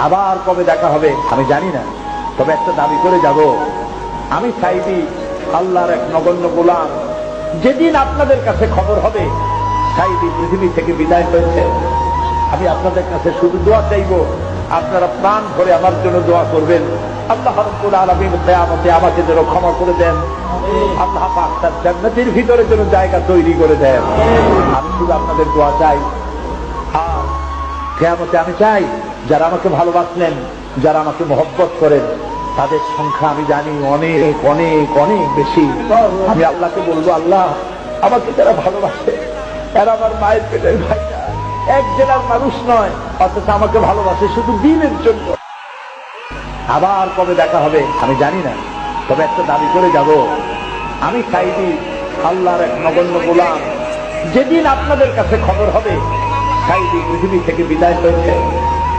আবার কবে দেখা হবে আমি জানি না, তবে একটা দাবি করে যাব, আমি সাইদি আল্লাহর এক নগণ্য গোলাম। যেদিন আপনাদের কাছে খবর হবে সাইদি পৃথিবী থেকে বিদায় হয়েছে, আমি আপনাদের কাছে শুধু দোয়া চাইব, আপনারা প্রাণ ভরে আমার জন্য দোয়া করবেন। আল্লাহ রাব্বুল আলামিন কিয়ামতে আমাকে যেন ক্ষমা করে দেন, আল্লাহ পাক তার জান্নাতের ভিতরে যেন জায়গা তৈরি করে দেন। আমি শুধু আপনাদের দোয়া চাই। আর কিয়ামতে আমি চাই যারা আমাকে ভালোবাসলেন, যারা আমাকে মহব্বত করেন, তাদের সংখ্যা আমি জানি অনেক অনেক অনেক বেশি। আমি আল্লাহকে বলবো, আল্লাহ আমাকে যারা ভালোবাসে এরা আমার মায়ের পেটের ভাইরা, এক জেলার মানুষ নয়, অথচ আমাকে ভালোবাসে শুধু দিনের জন্য। আবার কবে দেখা হবে আমি জানি না, তবে একটা দাবি করে যাব, আমি সাইদি আল্লাহর এক নগণ্য গোলাম। যেদিন আপনাদের কাছে খবর হবে সাইদি পৃথিবী থেকে বিদায় হয়েছে,